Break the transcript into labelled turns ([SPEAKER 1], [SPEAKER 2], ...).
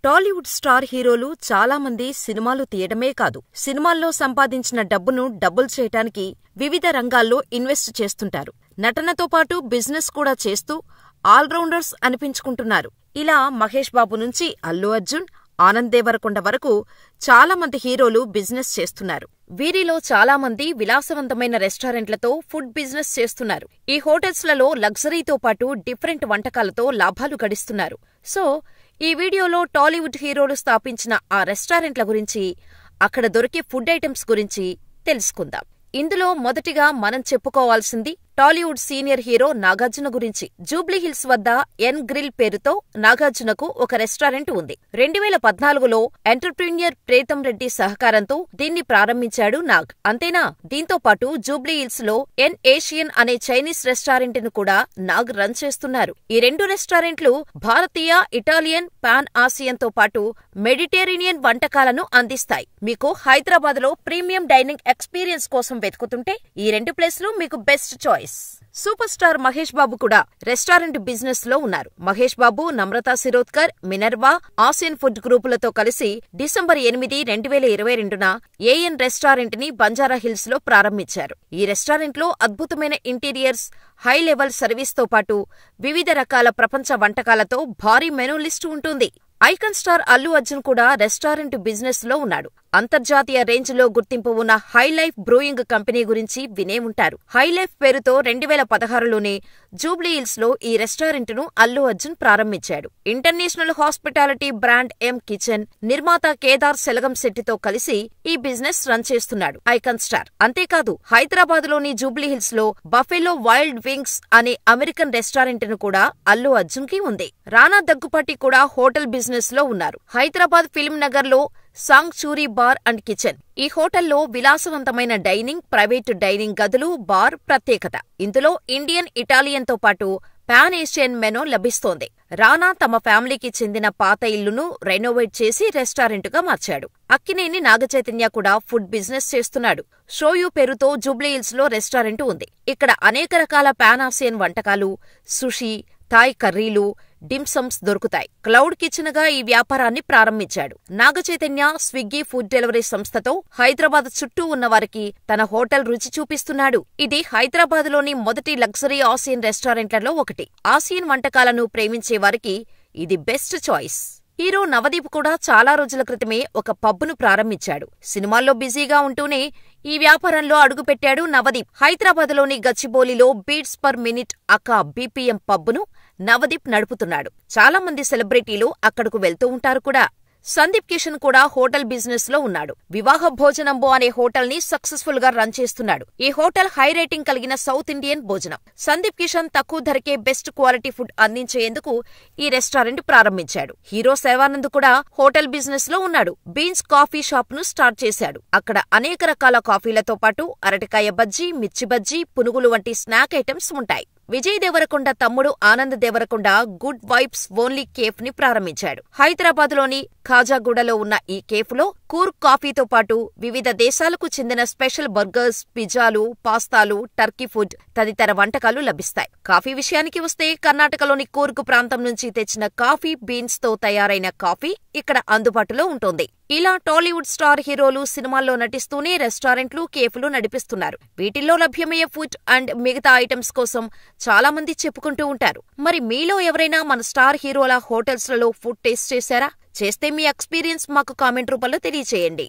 [SPEAKER 1] Tollywood star హీరోలు చాలా మంది సినిమాలు తీయడమే కాదు, సినిమాల్లో సంపాదించిన డబ్బును డబుల్ చేయటానికి వివిధ రంగాల్లో ఇన్వెస్ట్ చేస్తుంటారు. నటనతో పాటు బిజినెస్ కూడా చేస్తూ ఆల్రౌండర్స్ అనిపించుకుంటున్నారు. ఇలా మహేష్ బాబు నుంచి అల్లు అర్జున్, ఆనంద్ దేవరకొండ వరకు చాలా మంది హీరోలు బిజినెస్ చేస్తున్నారు. వీరిలో చాలా మంది విలాసవంతమైన రెస్టారెంట్లతో ఫుడ్ బిజినెస్ చేస్తున్నారు. ఈ హోటల్స్లలో లగ్జరీతో పాటు డిఫరెంట్ వంటకాలతో లాభాలు గడిస్తున్నారు. సో ఈ వీడియోలో టాలీవుడ్ హీరోలు స్థాపించిన ఆ రెస్టారెంట్ల గురించి, అక్కడ దొరికే ఫుడ్ ఐటమ్స్ గురించి తెలుసుకుందాం. ఇందులో మొదటిగా మనం చెప్పుకోవాల్సింది టాలీవుడ్ సీనియర్ హీరో నాగార్జున గురించి. జూబ్లీహిల్స్ వద్ద ఎన్ గ్రిల్ పేరుతో నాగార్జునకు ఒక రెస్టారెంట్ ఉంది. 2014లో ఎంటర్‌ప్రెన్యూర్ ప్రీతం రెడ్డి సహకారంతో దీన్ని ప్రారంభించాడు నాగ్. అంతేనా, దీంతో పాటు జూబ్లీహిల్స్ లో ఎన్ ఏషియన్ అనే చైనీస్ రెస్టారెంట్ ను కూడా నాగ్ రన్ చేస్తున్నారు. ఈ రెండు రెస్టారెంట్లు భారతీయ, ఇటాలియన్, పాన్ ఆసియన్ తో పాటు మెడిటేరియన్ వంటకాలను అందిస్తాయి. మీకు హైదరాబాద్ లో ప్రీమియం డైనింగ్ ఎక్స్పీరియన్స్ కోసం వెతుకుతుంటే ఈ రెండు ప్లేస్లు మీకు best choice. Super star Mahesh Babu కూడా రెస్టారెంట్ బిజినెస్ లో ఉన్నారు. Mahesh Babu, Namrata Shirodkar, Minerva, Asian food గ్రూపులతో కలిసి డిసెంబర్ 8, 2022న ఏఎన్ రెస్టారెంట్ ని బంజారాహిల్స్ లో ప్రారంభించారు. ఈ రెస్టారెంట్ లో అద్భుతమైన ఇంటీరియర్స్, హై లెవెల్ సర్వీస్ తో పాటు వివిధ రకాల ప్రపంచ వంటకాలతో భారీ మెనూ లిస్టు ఉంటుంది. ఐకాన్ స్టార్ అల్లు అర్జున్ కూడా రెస్టారెంట్ బిజినెస్ లో ఉన్నాడు. అంతర్జాతీయ రేంజ్ లో గుర్తింపు ఉన్న హైలైఫ్ బ్రూయింగ్ కంపెనీ గురించి వినే ఉంటారు. హైలైఫ్ పేరుతో 2016లోనే జూబ్లీహిల్స్ లో ఈ రెస్టారెంట్ ను అల్లు అర్జున్ ప్రారంభించాడు. ఇంటర్నేషనల్ హాస్పిటాలిటీ బ్రాండ్ ఎం కిచెన్ నిర్మాత కేదార్ సెలగం శెట్టితో కలిసి ఈ బిజినెస్ రన్ చేస్తున్నాడు ఐకాన్ స్టార్. అంతేకాదు, హైదరాబాద్ లోని జూబ్లీహిల్స్ లో బఫెలో వైల్డ్ వింగ్స్ అనే అమెరికన్ రెస్టారెంట్ ను కూడా అల్లు అర్జున్ కి ఉంది. రానా దగ్గుపాటి కూడా హోటల్ బిజినెస్ లో ఉన్నారు. హైదరాబాద్ ఫిల్మ్ నగర్ లో సాంక్చురీ బార్ అండ్ కిచెన్. ఈ హోటల్లో విలాసవంతమైన డైనింగ్, ప్రైవేటు డైనింగ్ గదులు, బార్ ప్రత్యేకత. ఇందులో ఇండియన్, ఇటాలియన్ తో పాటు పాన్ ఏషియన్ మెనూ లభిస్తోంది. రానా తమ ఫ్యామిలీకి చెందిన పాత ఇల్లును రెనోవేట్ చేసి రెస్టారెంటుగా మార్చాడు. అక్కినేని నాగచైతన్య కూడా ఫుడ్ బిజినెస్ చేస్తున్నాడు. షోయూ పేరుతో జూబ్లీహిల్స్ లో రెస్టారెంట్ ఉంది. ఇక్కడ అనేక రకాల పాన్ ఆసియన్ వంటకాలు, సుషీ, థాయ్ కర్రీలు, డిమ్సమ్స్ దొరుకుతాయి. క్లౌడ్ కిచెన్ గా ఈ వ్యాపారాన్ని ప్రారంభించాడు. నాగచైతన్య స్విగ్గీ ఫుడ్ డెలివరీ సంస్థతో హైదరాబాద్ చుట్టూ ఉన్నవారికి తన హోటల్ రుచి చూపిస్తున్నాడు. ఇది హైదరాబాద్ లోని మొదటి లగ్జరీ ఆసియన్ రెస్టారెంట్లలో ఒకటి. ఆసియన్ వంటకాలను ప్రేమించే వారికి ఇది బెస్ట్ చాయిస్. హీరో నవదీప్ కూడా చాలా రోజుల క్రితమే ఒక పబ్ను ప్రారంభించాడు. సినిమాల్లో బిజీగా ఉంటూనే ఈ వ్యాపారంలో అడుగుపెట్టాడు నవదీప్. హైదరాబాద్ లోని గచ్చిబౌలిలో beats per minute aka BPM పబ్ను నవదీప్ నడుపుతున్నాడు. చాలా మంది సెలబ్రిటీలు అక్కడకు వెళ్తూ ఉంటారు కూడా. సందీప్ కిషన్ కూడా హోటల్ బిజినెస్ లో ఉన్నాడు. వివాహ భోజనంబో అనే హోటల్ ని సక్సెస్ఫుల్ గా రన్ చేస్తున్నాడు. ఈ హోటల్ హై రేటింగ్ కలిగిన సౌత్ ఇండియన్ భోజనం. సందీప్ కిషన్ తక్కువ ధరకే బెస్ట్ క్వాలిటీ ఫుడ్ అందించేందుకు ఈ రెస్టారెంట్ ప్రారంభించాడు. హీరో శర్వానంద్ కూడా హోటల్ బిజినెస్ లో ఉన్నాడు. బీన్స్ కాఫీ షాప్ ను స్టార్ట్ చేశాడు. అక్కడ అనేక రకాల కాఫీలతో పాటు అరటికాయ బజ్జీ, మిర్చి బజ్జీ, పునుగులు వంటి స్నాక్ ఐటమ్స్ ఉంటాయి. విజయ్ దేవరకొండ తమ్ముడు Anand Deverakonda good vibes only cafe ని ప్రారంభించాడు. హైదరాబాద్ లోని ఖాజాగూడలో ఉన్న ఈ కేఫ్ లో కూర్గ్ కాఫీతో పాటు వివిధ దేశాలకు చెందిన స్పెషల్ బర్గర్స్, పిజ్జాలు, పాస్తాలు, టర్కీ ఫుడ్ తదితర వంటకాలు లభిస్తాయి. కాఫీ విషయానికి వస్తే కర్ణాటకలోని కూర్గ్ ప్రాంతం నుంచి తెచ్చిన కాఫీ బీన్స్ తో తయారైన కాఫీ ఇక్కడ అందుబాటులో ఉంటుంది. ఇలా టాలీవుడ్ స్టార్ హీరోలు సినిమాల్లో నటిస్తూనే రెస్టారెంట్లు, కేఫ్లు నడిపిస్తున్నారు. వీటిల్లో లభ్యమయ్యే ఫుడ్ అండ్ మిగతా ఐటమ్స్ కోసం చాలా మంది చెప్పుకుంటూ ఉంటారు. మరి మీలో ఎవరైనా మన స్టార్ హీరోల హోటల్స్లలో ఫుడ్ టేస్ట్ చేశారా? చేస్తే మీ ఎక్స్పీరియన్స్ మాకు కామెంట్ రూపంలో తెలియచేయండి.